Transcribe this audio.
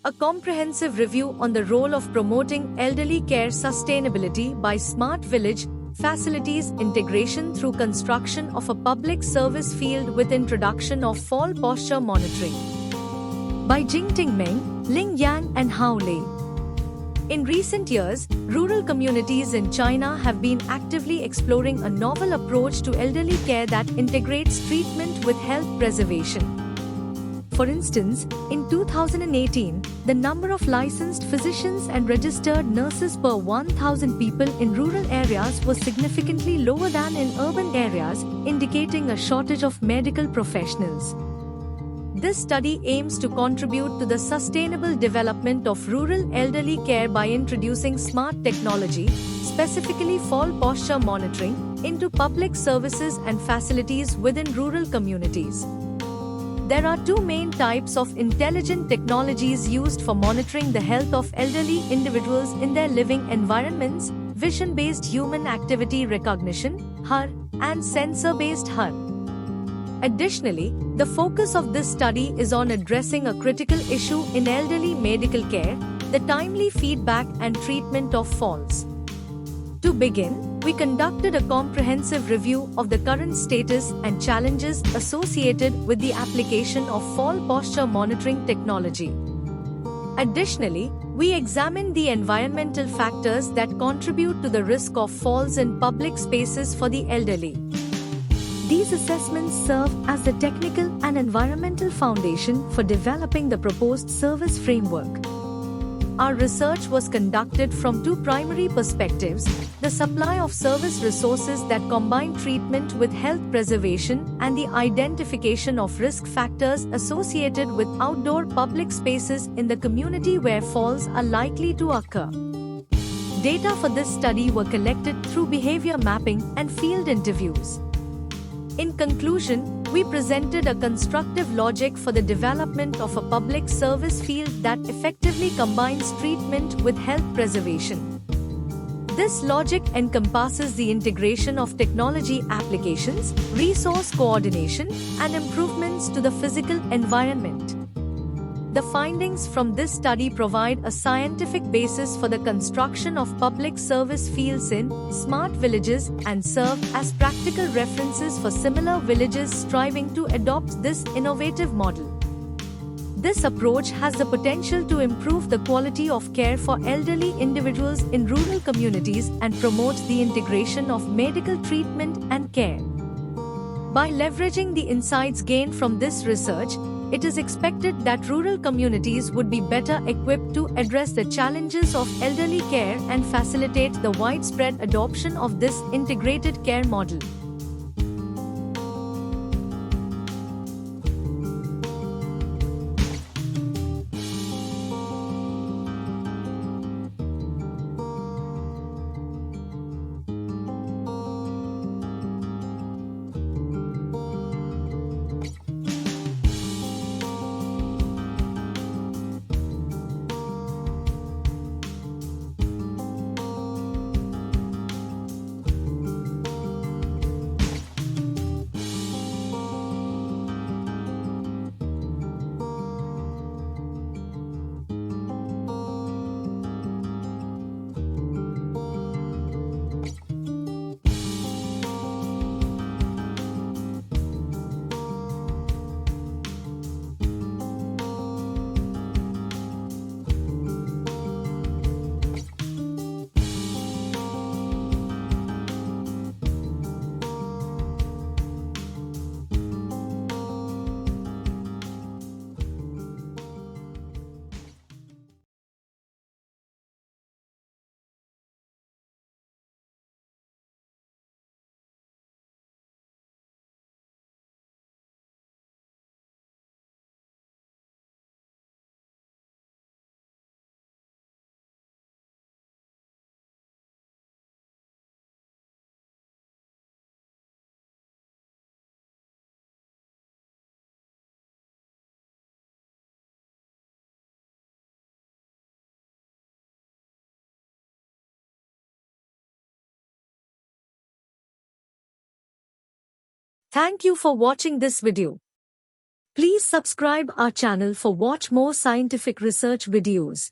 A comprehensive review on the role of promoting elderly care sustainability by smart village facilities integration through construction of a public service field with introduction of fall posture monitoring. By Jingting Meng, Ling Yang and Hao Lei. In recent years, rural communities in China have been actively exploring a novel approach to elderly care that integrates treatment with health preservation. For instance, in 2018, the number of licensed physicians and registered nurses per 1,000 people in rural areas was significantly lower than in urban areas, indicating a shortage of medical professionals. This study aims to contribute to the sustainable development of rural elderly care by introducing smart technology, specifically fall posture monitoring, into public services and facilities within rural communities. There are two main types of intelligent technologies used for monitoring the health of elderly individuals in their living environments: vision-based human activity recognition (HUR) and sensor-based HUR. Additionally, the focus of this study is on addressing a critical issue in elderly medical care: the timely feedback and treatment of falls. To begin, we conducted a comprehensive review of the current status and challenges associated with the application of fall posture monitoring technology. Additionally, we examined the environmental factors that contribute to the risk of falls in public spaces for the elderly. These assessments serve as the technical and environmental foundation for developing the proposed service framework. Our research was conducted from two primary perspectives: the supply of service resources that combine treatment with health preservation and the identification of risk factors associated with outdoor public spaces in the community where falls are likely to occur. Data for this study were collected through behavior mapping and field interviews. In conclusion, we presented a constructive logic for the development of a public service field that effectively combines treatment with health preservation. This logic encompasses the integration of technology applications, resource coordination, and improvements to the physical environment. The findings from this study provide a scientific basis for the construction of public service fields in smart villages and serve as practical references for similar villages striving to adopt this innovative model. This approach has the potential to improve the quality of care for elderly individuals in rural communities and promote the integration of medical treatment and care. By leveraging the insights gained from this research, it is expected that rural communities would be better equipped to address the challenges of elderly care and facilitate the widespread adoption of this integrated care model. Thank you for watching this video. Please subscribe our channel for watch more scientific research videos.